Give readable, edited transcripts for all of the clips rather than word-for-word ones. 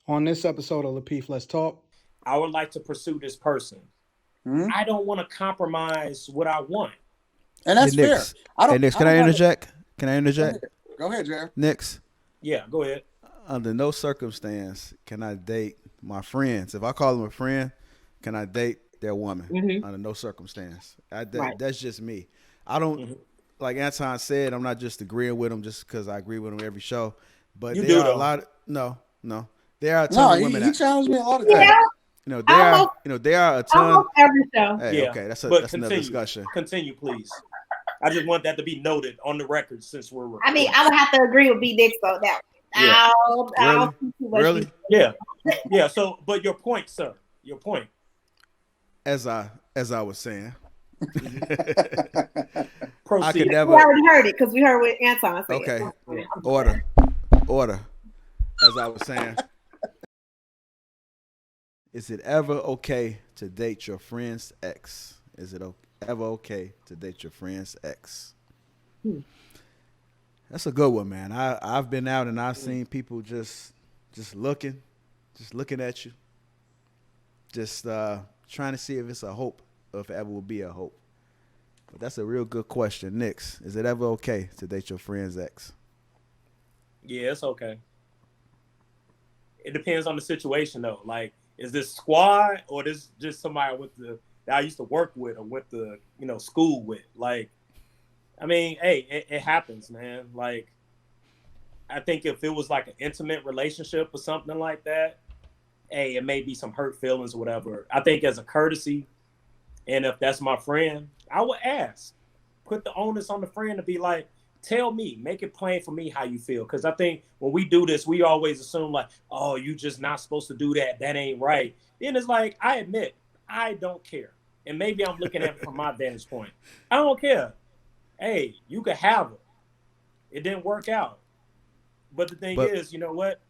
On this episode of Lapeef, Let's Talk. I would like to pursue this person. Hmm. I don't want to compromise what I want. And Hey that's fair. Nix. Hey Nix, I can don't I got it. interject? Can I Go interject? ahead. Go ahead, Jared. Nix, Yeah, go ahead. under no circumstance can I date my friends. If I call them a friend, can I date their woman? Hmm. Under no circumstance. Right. That's just me. I don't, Hmm. like Anton said, I'm not just agreeing with him just because I agree with him every show. But You there do are a though. lot of, no. There are a ton No, of women he that, challenged me a lot of hey, times. Yeah, there, almost there are a ton. almost every show. Hey, Yeah, okay, but that's another continue, discussion. continue, please. I just want that to be noted on the record since we're I mean, recording. I would have to agree with B Dix on that. Yeah, I'll Really, see too much. really. yeah, yeah. So, but your point, sir. Your point. As I was saying, Hmm. I could Proceed. We never. already heard it because we heard what Anton said. Okay, Yeah. order, order. As I was saying, is it ever okay to date your friend's ex? Is it ever okay to date your friend's ex? Hmm. That's a good one, man. I've been out and I've seen people just looking at you, just trying to see if it's a hope or if it ever will be a hope. But that's a real good question. Nix, is it ever okay to date your friend's ex? Yeah, it's okay. It depends on the situation though. Like, is this squad or this just somebody with the that I used to work with or went to school with? Like, I mean, hey, it happens, man. Like, I think if it was like an intimate relationship or something like that, hey, it may be some hurt feelings or whatever. I think as a courtesy, and if that's my friend, I would ask. Put the onus on the friend to be like, tell me, make it plain for me how you feel. Because I think when we do this, we always assume like, oh, you just not supposed to do that. That ain't right. Then it's like, I admit, I don't care. And maybe I'm looking at it from my vantage point. I don't care. Hey, you could have it. It didn't work out. But the thing But is, you know what?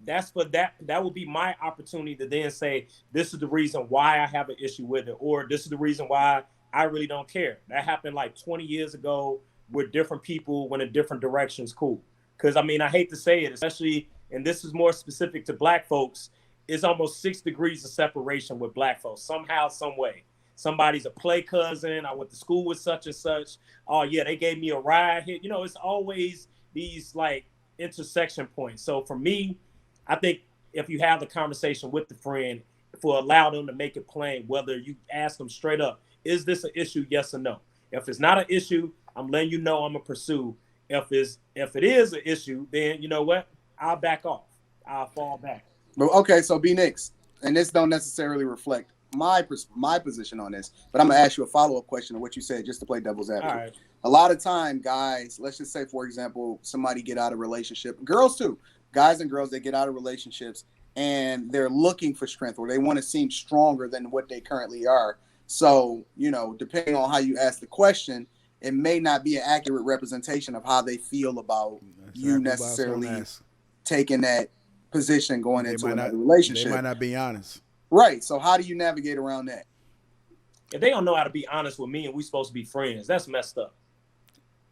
That's for that. That would be my opportunity to then say, this is the reason why I have an issue with it, or this is the reason why I really don't care. That happened like 20 years ago with different people went in different directions. Cool. Because I mean, I hate to say it, especially, and this is more specific to black folks, it's almost 6 degrees of separation with black folks somehow, some way. Somebody's a play cousin. I went to school with such and such. Oh yeah, they gave me a ride here. It's always these like intersection points. So for me, I think if you have the conversation with the friend, for allow them to make it plain, whether you ask them straight up, is this an issue? Yes or no. If it's not an issue, I'm letting you know I'm gonna pursue. If it is an issue, then you know what? I'll back off. I'll fall back. But okay, so B Nix, and this don't necessarily reflect my position on this, but I'm gonna ask you a follow up question on what you said just to play devil's All advocate. right. A lot of time, guys, let's just say for example, somebody get out of relationship, girls too, guys and girls they get out of relationships and they're looking for strength or they want to seem stronger than what they currently are. So depending on how you ask the question, it may not be an accurate representation of how they feel about you exactly what I was going to necessarily ask. taking that position going They into might another not. They relationship. might not be honest. Right. So how do you navigate around that? If they don't know how to be honest with me and we supposed to be friends, that's messed up.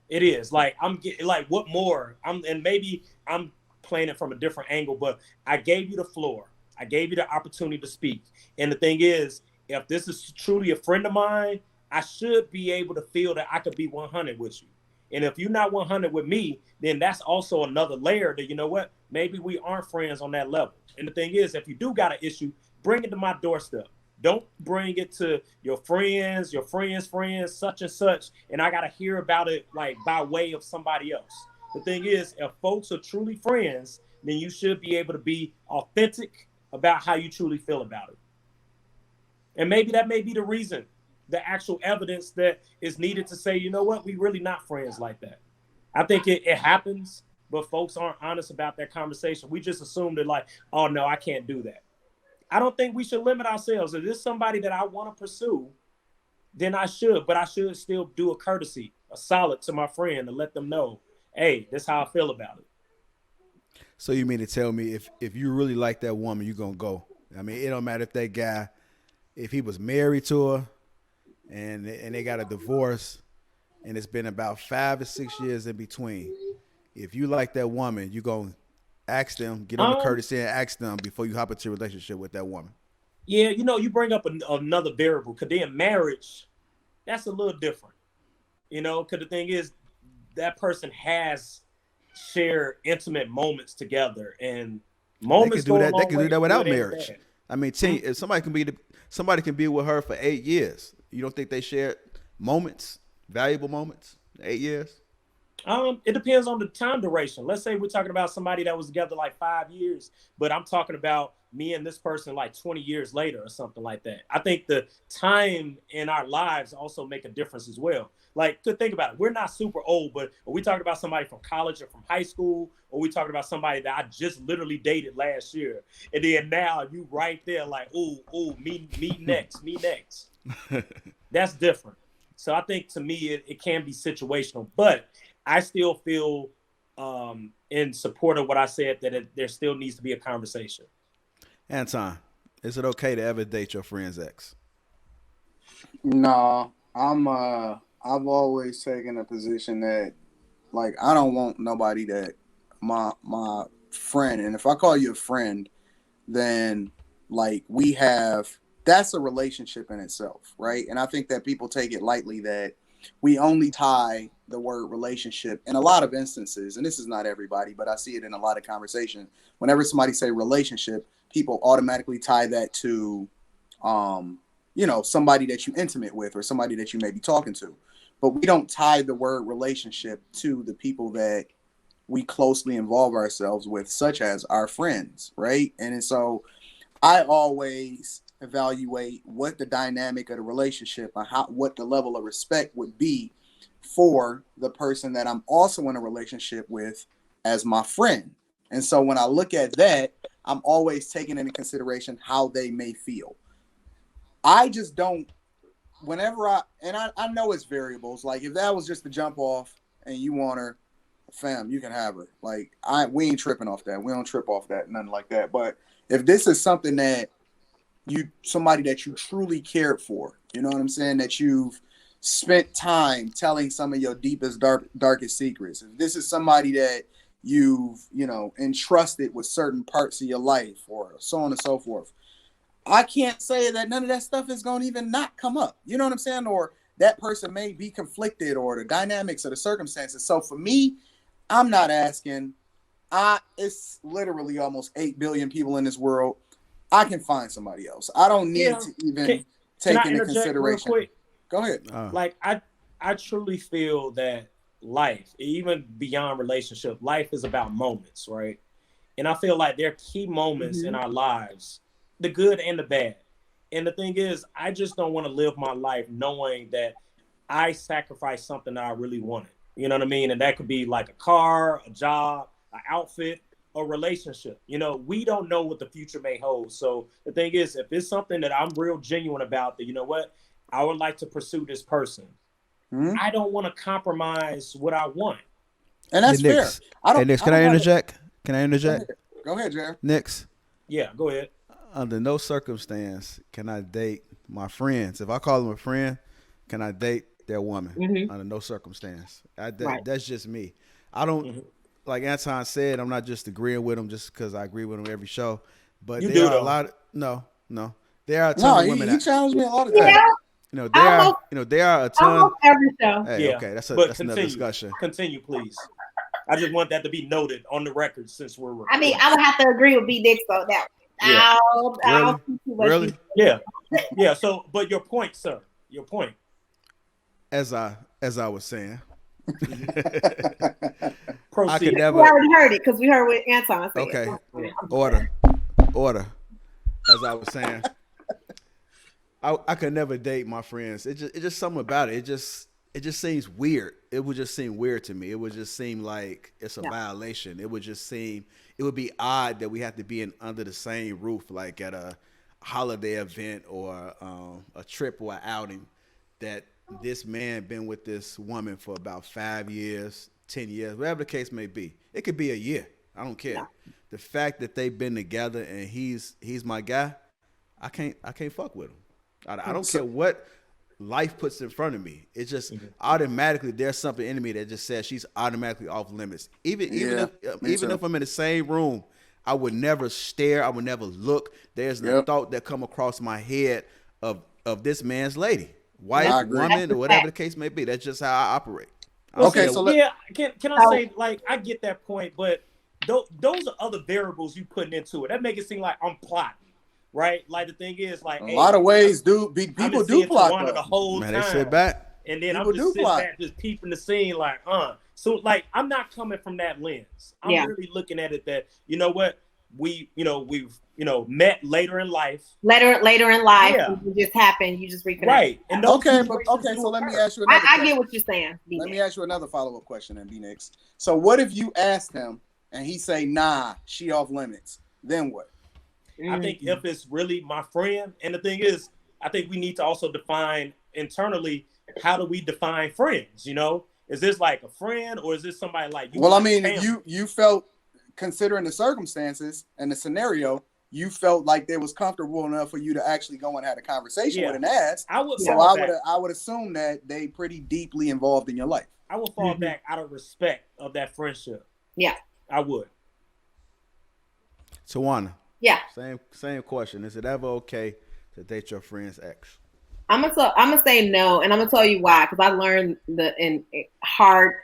It is. Like I'm getting like what more? And maybe I'm playing it from a different angle, but I gave you the floor. I gave you the opportunity to speak. And the thing is, if this is truly a friend of mine, I should be able to feel that I could be 100 with you. And if you're not 100 with me, then that's also another layer that, you know what, maybe we aren't friends on that level. And the thing is, if you do got an issue, bring it to my doorstep. Don't bring it to your friends, friends, such and such, and I gotta hear about it like by way of somebody else. The thing is, if folks are truly friends, then you should be able to be authentic about how you truly feel about it. And maybe that may be the reason, the actual evidence that is needed to say, you know what, we really not friends like that. I think it happens, but folks aren't honest about that conversation. We just assume that like, oh no, I can't do that. I don't think we should limit ourselves. If there's somebody that I want to pursue, then I should, but I should still do a courtesy, a solid to my friend to let them know, hey, this is how I feel about it. So you mean to tell me if you really like that woman, you gonna go? I mean, it don't matter if that guy, if he was married to her, and they got a divorce, and it's been about 5 or 6 years in between. If you like that woman, you going Ask them, get on the Um, courtesy and ask them before you hop into a relationship with that woman. yeah, you bring up another variable because then marriage, that's a little different. Because the thing is, that person has shared intimate moments together, and They moments could do go a that. They long could way, do that the without good and the marriage. bad. I mean, Hmm? if somebody can be with her for 8 years. You don't think they shared moments, valuable moments, 8 years? It depends on the time duration. Let's say we're talking about somebody that was together like 5 years, but I'm talking about me and this person like 20 years later or something like that. I think the time in our lives also make a difference as well. Like, to think about it, we're not super old, but are we talking about somebody from college or from high school, or are we talking about somebody that I just literally dated last year, and then now you right there like, ooh, me next, me next. That's different. So I think to me it can be situational, but I still feel in support of what I said that there still needs to be a conversation. Anton, is it okay to ever date your friend's ex? No, I've always taken a position that like I don't want nobody that my friend, and if I call you a friend, then like we have that's a relationship in itself, right? And I think that people take it lightly that we only tie the word relationship in a lot of instances, and this is not everybody, but I see it in a lot of conversation. Whenever somebody say relationship, people automatically tie that to um, somebody that you intimate with or somebody that you may be talking to. But we don't tie the word relationship to the people that we closely involve ourselves with, such as our friends, right? And so I always evaluate what the dynamic of the relationship and what the level of respect would be for the person that I'm also in a relationship with as my friend. And so when I look at that, I'm always taking into consideration how they may feel. I just don't whenever I know it's variables. Like if that was just the jump off and you want her, fam, you can have her. Like we ain't tripping off that. We don't trip off that, nothing like that. But if this is something that somebody that you truly cared for, you know what I'm saying, that you've spent time telling some of your deepest darkest secrets. If this is somebody that you've, entrusted with certain parts of your life or so on and so forth, I can't say that none of that stuff is going to even not come up. You know what I'm saying? Or that person may be conflicted or the dynamics or the circumstances. So for me, I'm not asking. It's literally almost 8 billion people in this world. I can find somebody else. I don't need to even Can take I into interject real consideration. quick? Go ahead. Like I truly feel that life, even beyond relationship, life is about moments, right? And I feel like there are key moments in our lives, the good and the bad. And the thing is, I just don't want to live my life knowing that I sacrificed something that I really wanted. You know what I mean? And that could be like a car, a job, an outfit, a relationship. We don't know what the future may hold. So the thing is, if it's something that I'm real genuine about, that, you know what, I would like to pursue this person. Mm-hmm. I don't want to compromise what I want. And that's fair. Hey, Nix, can I interject? Can I interject? Go ahead, Jared. Nix. Yeah, go ahead. Under no circumstance can I date my friends. If I call them a friend, can I date their woman? Mm-hmm. Under no circumstance. Right. That's just me. I don't, like Anton said, I'm not just agreeing with him just because I agree with him every show. But You there do, are though. a lot of, no. There are a ton of women. He challenged me a lot of Yeah, times. There are a ton. almost every show. Hey, Yeah, okay, that's but another discussion. Continue, please. I just want that to be noted on the record since we're recording. I mean, I would have to agree with B Dix on that one. Yeah. Really? Yeah. So, but your point, sir. Your point. As I was saying, Proceed. I could We never. already heard it because we heard what Anton said. Okay, Yeah. order. As I was saying, I could never date my friends. It just something about it. It just seems weird. It would just seem weird to me. It would just seem like it's a violation. It would be odd that we have to be under the same roof, like at a holiday event or a trip or an outing, that this man been with this woman for about 5 years, 10 years, whatever the case may be. It could be a year. I don't care. Yeah. The fact that they've been together and he's my guy, I can't fuck with him. I don't care what life puts in front of me. It's just Mhm. automatically there's something in me that just says she's automatically off limits. Even me if too. I'm in the same room, I would never stare. I would never look. There's no Yep. thought that come across my head of this man's lady, I wife, agree. woman, or whatever the case may be. That's just how I operate. Well, Okay, see, so yeah, can I say, like, I get that point, but those are other variables you putting into it. That make it seem like I'm plotting, right? Like the thing is, like, a hey, lot of ways I've people been do seeing plot Tawana the though. whole Man, time, they sit back. and then People I'm just do sitting plot. back, just peeping the scene, like, So, like, I'm not coming from that lens. I'm Yeah. really looking at it that, you know what, we've met later in life. Later in life, Yeah. it just happened. You just reconnect. Right. And those Okay, situations do so let me occur. ask you another I question. get what you're saying. Let me ask you another follow-up question, and B-Nix. So what if you asked him and he say, nah, she off limits? Then what? I think if it's really my friend, and the thing is, I think we need to also define internally, how do we define friends? You know, is this like a friend or is this somebody like you? Well, I like mean, family? you felt, considering the circumstances and the scenario, you felt like they was comfortable enough for you to actually go and have a conversation with and ask. I would. So fall back. I would assume that they pretty deeply involved in your life. I would fall back out of respect of that friendship. Yeah. I would. Tawana. Yeah. Same question. Is it ever okay to date your friend's ex? I'm gonna say no, and I'm gonna tell you why. Because I learned in hard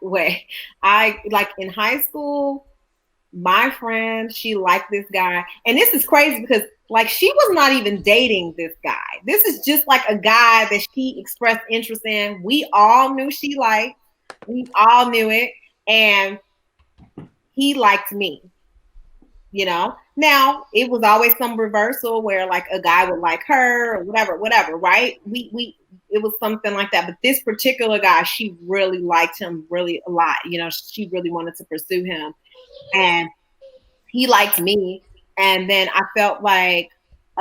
way. I like in high school, my friend, she liked this guy, and this is crazy because like she was not even dating this guy. This is just like a guy that she expressed interest in. We all knew she liked. We all knew it, and he liked me. You know, now it was always some reversal where like a guy would like her or whatever, right? It was something like that. But this particular guy, she really liked him really a lot. You know, she really wanted to pursue him, and he liked me. And then I felt like,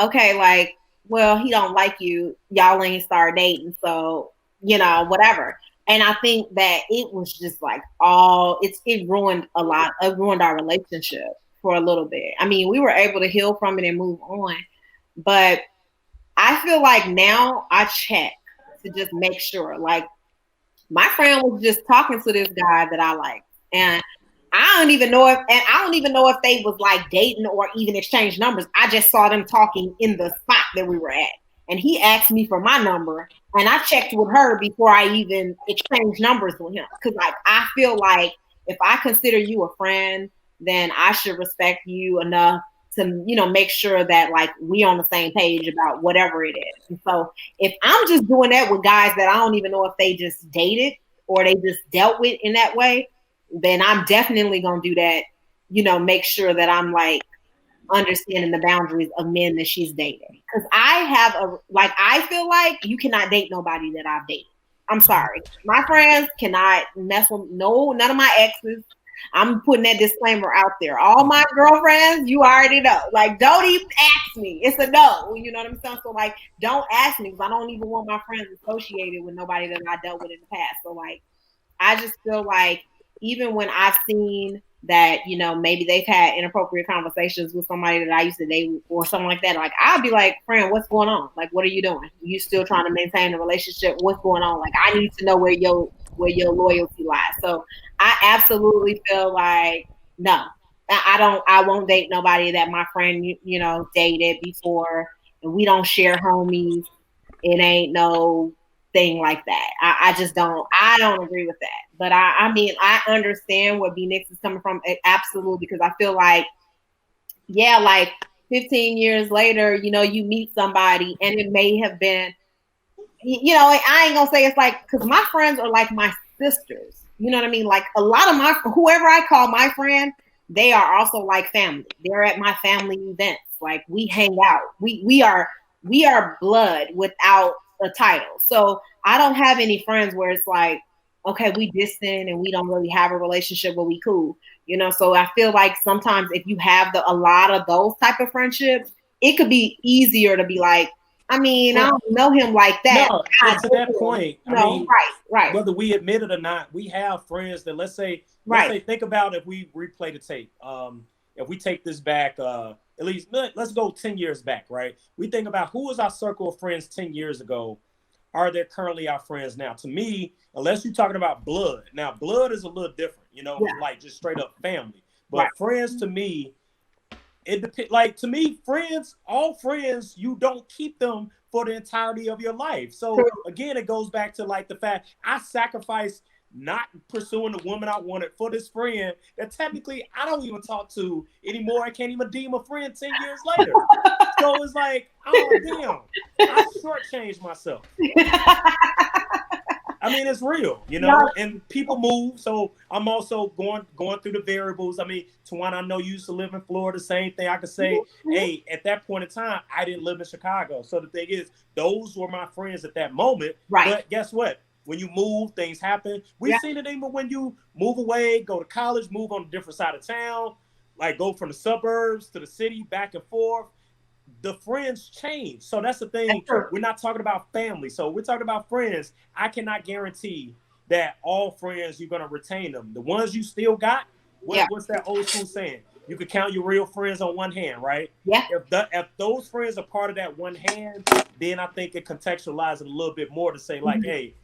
okay, like, well, he don't like you. Y'all ain't start dating, so you know, whatever. And I think that it was just like it ruined a lot. It ruined our relationship for a little bit. I mean, we were able to heal from it and move on. But I feel like now I check to just make sure. Like my friend was just talking to this guy that I like. And I don't even know if they was like dating or even exchange numbers. I just saw them talking in the spot that we were at. And he asked me for my number and I checked with her before I even exchanged numbers with him. Cause like I feel like if I consider you a friend, then I should respect you enough to, you know, make sure that like we on the same page about whatever it is. And so if I'm just doing that with guys that I don't even know if they just dated or they just dealt with in that way, then I'm definitely gonna do that, you know, make sure that I'm like understanding the boundaries of men that she's dating. Because I feel like you cannot date nobody that I've dated. I'm sorry. My friends cannot mess with none of my exes. I'm putting that disclaimer out there. All my girlfriends, you already know. Like, don't even ask me. It's a no. You know what I'm saying? So, like, don't ask me because I don't even want my friends associated with nobody that I dealt with in the past. So, like, I just feel like even when I've seen that, you know, maybe they've had inappropriate conversations with somebody that I used to date or something like that, like, I'd be like, friend, what's going on? Like, what are you doing? You still trying to maintain a relationship? What's going on? Like, I need to know where your loyalty lies. So I absolutely feel like no, I won't date nobody that my friend you know dated before, and we don't share homies. It ain't no thing like that. I just don't. I don't agree with that. But I mean I understand where B-Nix is coming from. Absolutely, because I feel like yeah, like 15 years later, you know, you meet somebody and it may have been, you know, I ain't gonna say it's like, because my friends are like my sisters. You know what I mean? Like a lot of whoever I call my friend, they are also like family. They're at my family events. Like we hang out. We are blood without a title. So I don't have any friends where it's like, okay, we distant and we don't really have a relationship, but we cool. You know, so I feel like sometimes if you have a lot of those type of friendships, it could be easier to be like, I mean, I don't know him like that. No, and to that point, I mean, right. Whether we admit it or not, we have friends that let's say, think about if we replay the tape. If we take this back at least let's go 10 years back, right? We think about who was our circle of friends 10 years ago. Are they currently our friends now? To me, unless you're talking about blood. Now, blood is a little different, you know, like just straight up family. But friends to me, it depends. Like to me, friends, all friends, you don't keep them for the entirety of your life. So again, it goes back to like the fact I sacrificed not pursuing the woman I wanted for this friend that technically I don't even talk to anymore. I can't even deem a friend 10 years later. So it's like, oh damn, I shortchanged myself. I mean, it's real, you know, and people move. So I'm also going through the variables. I mean, Tawana, I know you used to live in Florida. Same thing. I could say, hey, at that point in time, I didn't live in Chicago. So the thing is, those were my friends at that moment. Right. But guess what? When you move, things happen. We've seen it even when you move away, go to college, move on a different side of town, like go from the suburbs to the city, back and forth. The friends change. So that's the thing. We're not talking about family. So we're talking about friends. I cannot guarantee that all friends, you're going to retain them. The ones you still got, what's that old school saying? You could count your real friends on one hand, right? Yeah. If those friends are part of that one hand, then I think it contextualizes it a little bit more to say like, hey,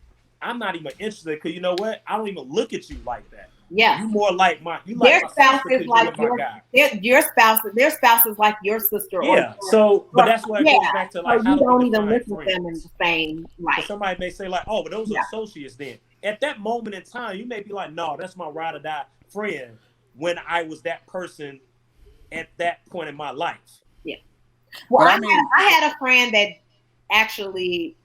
I'm not even interested because you know what? I don't even look at you like that. Yeah. You more like their spouse is like your spouse. Their spouse is like your sister. Yeah. So, but that's what it goes back to like so how you do don't we even define look at friends? them in the same light. Somebody may say like, oh, but those are associates. Then at that moment in time, you may be like, no, that's my ride or die friend. When I was that person at that point in my life. Yeah. Well, I had a friend that actually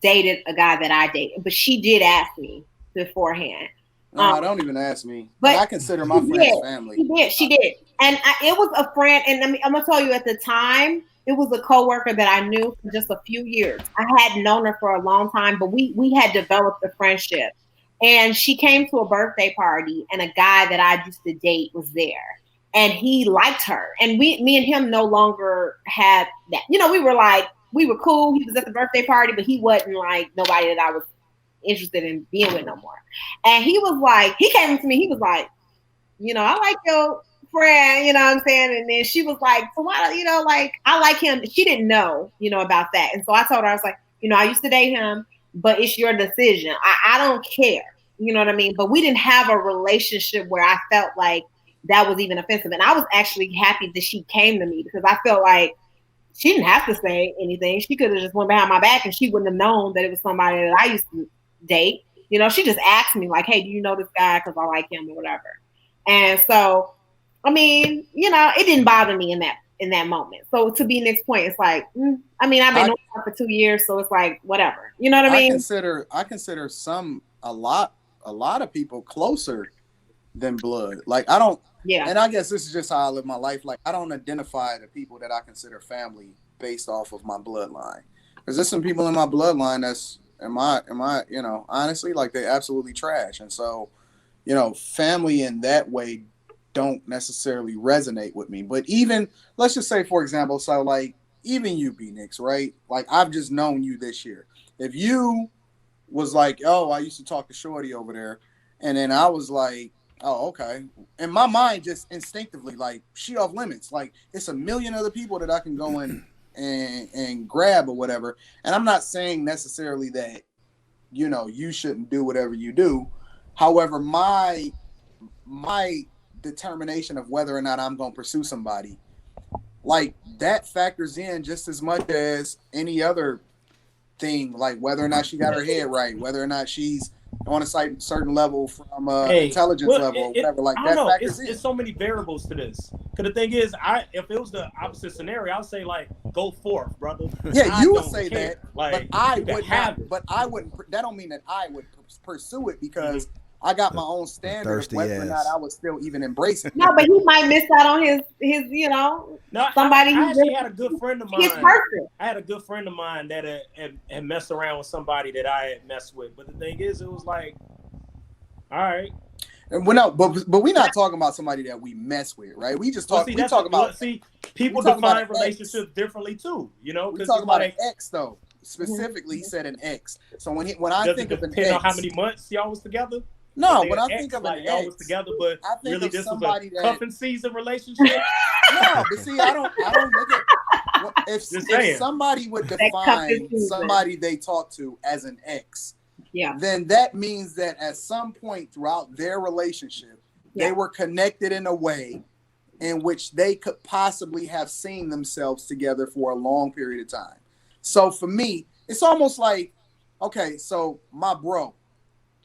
dated a guy that I dated, but she did ask me beforehand. No, don't even ask me. But I consider my friends family. She did. And it was a friend, and I'm gonna tell you at the time, it was a coworker that I knew for just a few years. I hadn't known her for a long time, but we had developed a friendship. And she came to a birthday party, and a guy that I used to date was there. And he liked her. And me and him no longer had that. You know, we were cool. He was at the birthday party, but he wasn't like nobody that I was interested in being with no more. And he came to me, he was like, you know, I like your friend, you know what I'm saying? And then she was like, so why don't, you know, like, I like him. She didn't know, you know, about that. And so I told her, I was like, you know, I used to date him, but it's your decision. I don't care. You know what I mean? But we didn't have a relationship where I felt like that was even offensive. And I was actually happy that she came to me because I felt like she didn't have to say anything. She could have just went behind my back and she wouldn't have known that it was somebody that I used to date. You know, she just asked me like, hey, do you know this guy? Because I like him or whatever. And so, I mean, you know, it didn't bother me in that moment. So to be Nick's point, it's like, I mean, I've been knowing her for 2 years, so it's like whatever. You know what I mean? I consider a lot of people closer than blood. Like I don't. Yeah. And I guess this is just how I live my life. Like I don't identify the people that I consider family based off of my bloodline. Because there's some people in my bloodline that's am I, you know, honestly, like they absolutely trash. And so, you know, family in that way don't necessarily resonate with me. But even, let's just say, for example, so like even you, B-Nix, right? Like I've just known you this year. If you was like, oh, I used to talk to Shorty over there. And then I was like, oh, okay. In my mind, just instinctively, like, she off limits. Like, it's a million other people that I can go in and grab or whatever. And I'm not saying necessarily that, you know, you shouldn't do whatever you do. However, my determination of whether or not I'm going to pursue somebody, like, that factors in just as much as any other thing, like whether or not she got her head right, whether or not she's on a certain level from intelligence level or whatever. Like that factors in. It's so many variables to this. Because the thing is, if it was the opposite scenario, I'd say like go forth, brother. Yeah, you would say care. That, like, but I would not. But I wouldn't. That don't mean that I would pursue it because I got my own standard of whether or not I would still even embrace it. No, but he might miss out on his you know, somebody. I actually had a good friend of mine. His person. I had a good friend of mine that had messed around with somebody that I had messed with. But the thing is, it was like, all right. And we're not, but we're not talking about somebody that we mess with, right? We just talk. We talk about. People define relationships differently too. You know, we talk about an ex though. Specifically, he said an ex. So when I think of an ex, on how many months y'all was together. No, they're when I ex, think of like an y'all was ex, together, but I think really of this was somebody a that cuffing season relationship. no, but see, I don't look at if Just saying. somebody would That cuffing define season. somebody they talk to as an ex, Yeah. then that means that at some point throughout their relationship, Yeah. they were connected in a way in which they could possibly have seen themselves together for a long period of time. So for me, it's almost like, okay, so my bro,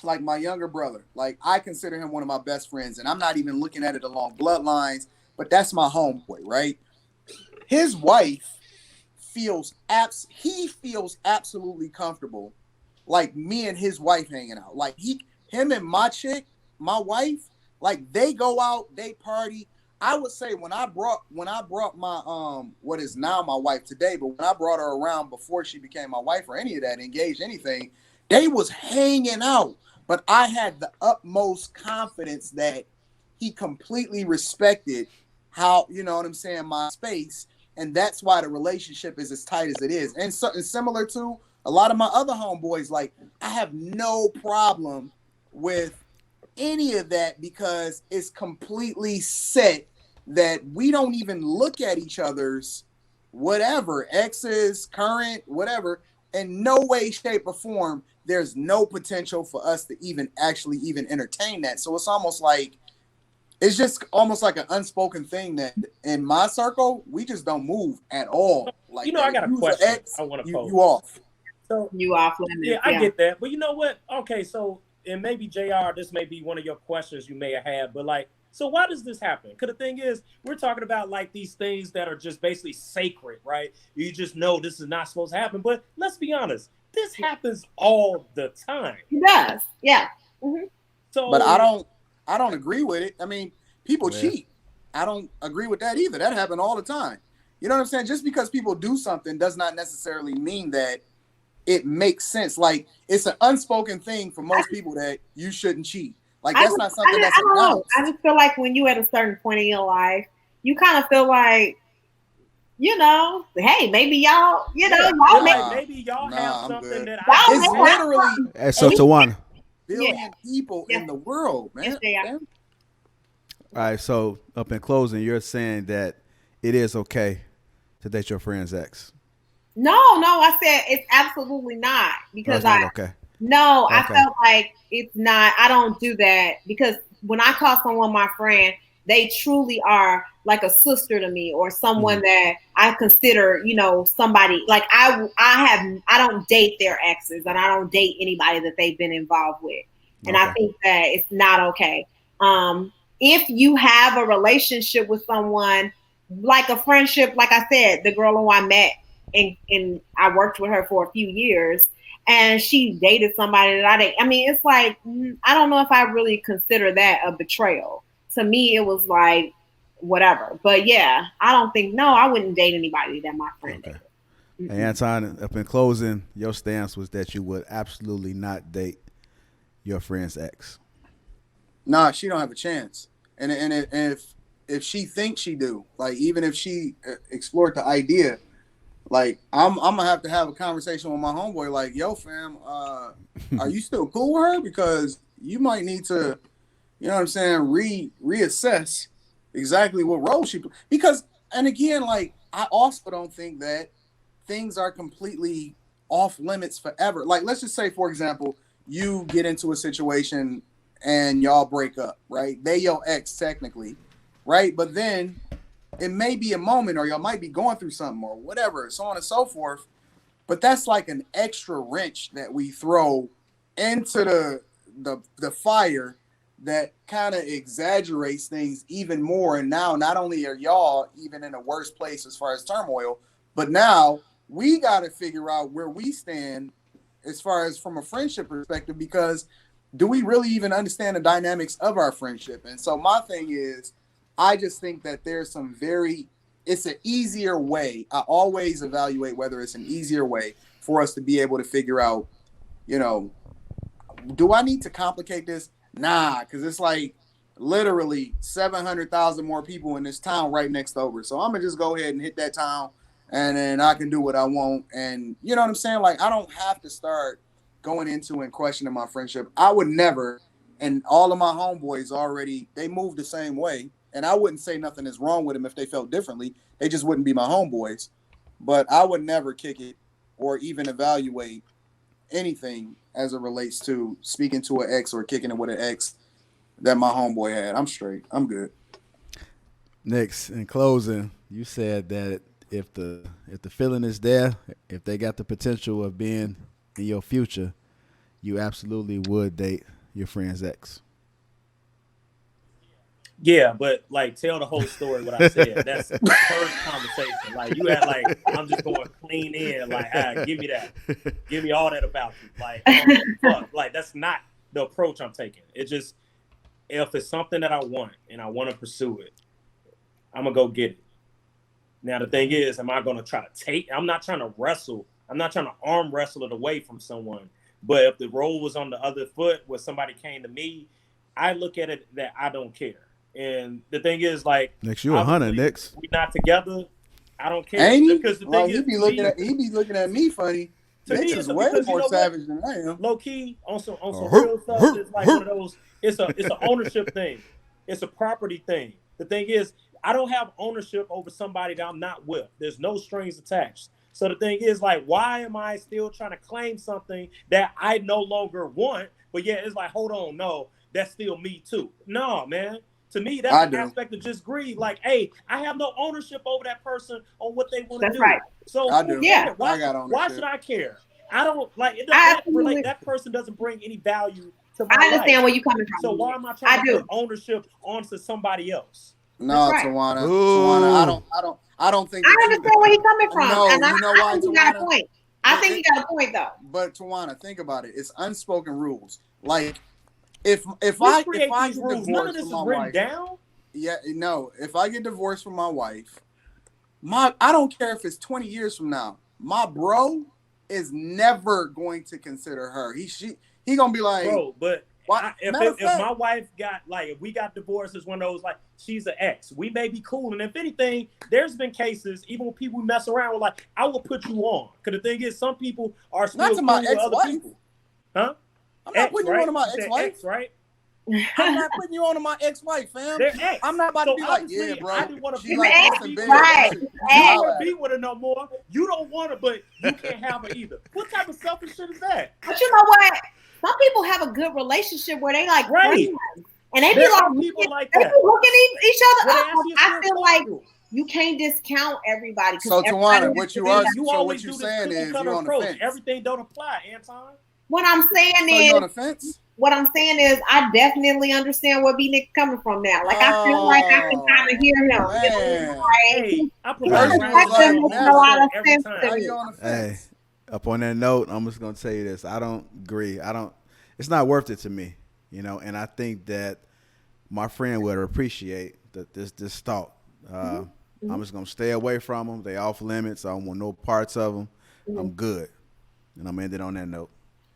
like my younger brother, like I consider him one of my best friends, and I'm not even looking at it along bloodlines, but that's my homeboy, right? His wife he feels absolutely comfortable, like me and his wife hanging out. Like him and my chick, my wife, like they go out, they party. I would say when I brought my what is now my wife today, but when I brought her around before she became my wife or any of that, engaged, anything, they was hanging out. But I had the utmost confidence that he completely respected how, you know what I'm saying, my space. And that's why the relationship is as tight as it is. And so, and similar to a lot of my other homeboys, like I have no problem with any of that because it's completely set that we don't even look at each other's whatever, exes, current, whatever, in no way, shape, or form. There's no potential for us to even actually even entertain that. So it's just almost like an unspoken thing that in my circle, we just don't move at all. Like You know, that. I got a If you was an question ex, I want to you pose. off. So You off limits. yeah, I get that, but you know what? Okay, so and maybe Jr. This may be one of your questions you may have had, but like, so why does this happen? Because the thing is, we're talking about like these things that are just basically sacred, right? You just know this is not supposed to happen, but let's be honest, this happens all the time. It does. Yeah. Mm-hmm. So, But I don't agree with it. I mean, people Yeah. cheat. I don't agree with that either. That happened all the time. You know what I'm saying? Just because people do something does not necessarily mean that it makes sense. Like it's an unspoken thing for most people that you shouldn't cheat. Like that's not something that's I don't know. announced. I just feel like when you at a certain point in your life, you kind of feel like, you know, hey, maybe y'all, you know, yeah, y'all it's make like maybe y'all Nah, have I'm something good. that Y'all I It's don't. may have literally Hey, so eight Tawana. billion people Yeah. in the world, man. Yes, they are. Damn. All right, so up in closing, you're saying that it is okay to date your friend's ex. No, I said it's absolutely not Oh, because it's not okay. I Okay. felt like it's not. I don't do that because when I call someone my friend, they truly are like a sister to me or someone that I consider, you know, somebody like I don't date their exes and I don't date anybody that they've been involved with. And I Okay. think that it's not okay. If you have a relationship with someone, like a friendship, like I said, the girl who I met and I worked with her for a few years and she dated somebody that I didn't. I mean, it's like, I don't know if I really consider that a betrayal. To me, it was like, whatever. But yeah, I don't think, no, I wouldn't date anybody that my friend Okay. dated. Hey, Anton, up in closing, your stance was that you would absolutely not date your friend's ex. Nah, she don't have a chance. And if she thinks she do, like even if she explored the idea, like I'm gonna have a conversation with my homeboy. Like, yo, fam, are you still cool with her? Because you might need to, you know what I'm saying, reassess exactly what role she. Because and again, like I also don't think that things are completely off limits forever. Like, let's just say, for example, you get into a situation and y'all break up, right? They your ex technically, right? But then it may be a moment or y'all might be going through something or whatever, so on and so forth. But that's like an extra wrench that we throw into the fire that kind of exaggerates things even more. And now not only are y'all even in a worse place as far as turmoil, but now we got to figure out where we stand as far as from a friendship perspective, because do we really even understand the dynamics of our friendship? And so my thing is, I just think that there's some it's an easier way. I always evaluate whether it's an easier way for us to be able to figure out, you know, do I need to complicate this? Nah, because it's like literally 700,000 more people in this town right next over. So I'm going to just go ahead and hit that town and then I can do what I want. And you know what I'm saying? Like, I don't have to start going into and questioning my friendship. I would never, and all of my homeboys already they move the same way, and I wouldn't say nothing is wrong with them if they felt differently. They just wouldn't be my homeboys. But I would never kick it or even evaluate anything as it relates to speaking to an ex or kicking it with an ex that my homeboy had. I'm straight. I'm good. Next, in closing, you said that if the feeling is there, if they got the potential of being in your future, you absolutely would date your friend's ex. Yeah, but like tell the whole story what I said. That's first conversation. Like you had like I'm just going clean in. Like give me that. Give me all that about you. Like fuck. Like that's not the approach I'm taking. It just if it's something that I want and I want to pursue it, I'm gonna go get it. Now the thing is, am I gonna try to take? I'm not trying to wrestle. I'm not trying to arm wrestle it away from someone. But if the role was on the other foot where somebody came to me, I look at it that I don't care. And the thing is, like, Next, you a hunter, next. We not together. I don't care. Ain't he? Because the Well, thing he is, be looking at me funny. To Nick me, is way because more you know savage than I am. Low key on some real stuff. It's like one of those. It's an ownership thing. It's a property thing. The thing is, I don't have ownership over somebody that I'm not with. There's no strings attached. So the thing is, like, why am I still trying to claim something that I no longer want? But yeah, it's like, hold on, no, that's still me too. No, man. To me, that's an aspect of just greed. Like, hey, I have no ownership over that person on what they want to do. Right. So I do. Yeah. Why should I care? I don't like it. That person doesn't bring any value to my life. I understand where you're coming from. So why am I trying to put ownership onto somebody else? No, right. Tawana, I don't think. I understand where he's coming from. No, and you know why, I think he got a point. I think he got a point though. But Tawana, think about it. It's unspoken rules. Like if We I create get these rules, none of divorced this from is my written wife, down. yeah, no. If I get divorced from my wife, I don't care if it's 20 years from now. My bro is never going to consider her. He gonna be like, bro, but if fact, my wife got like if we got divorced, it's one of those like she's an ex. We may be cool, and if anything, there's been cases even when people mess around with like I will put you on. Because the thing is, some people are still not to my cool with other ex-wife. people. Huh? I'm not putting you on to my ex-wife. Ex, right? I'm not putting you on to my ex-wife, fam. They're ex. I'm not about to be like, yeah, bro. I didn't want to be like ex, this and big. right. You don't want to be with her no more. You don't want her, but you can't have her either. What type of selfish shit is that? But you know what? Some people have a good relationship where they like Right. friends. And they be There like, are people like they that. be looking each other Well, up. they actually I feel feel like comfortable. you can't discount everybody. So Tawana, what you are, You so always what you do this saying is cookie-cutter you on the approach. fence. Everything don't apply, Anton. What I'm saying So is, you on the fence? what I'm saying is, I definitely understand where B Nick coming from now. Like I feel like I can kind of hear him. You know, Man. like, Hey, I his provide Personally, round like, zero makes a lot of every sense time. to How me. you on the Hey, fence? up on that note, I'm just gonna tell you this. I don't agree. It's not worth it to me, and I think that my friend would appreciate this thought. I'm just gonna stay away from them. They off limits. I don't want no parts of them. I'm good, and I'm ending on that note.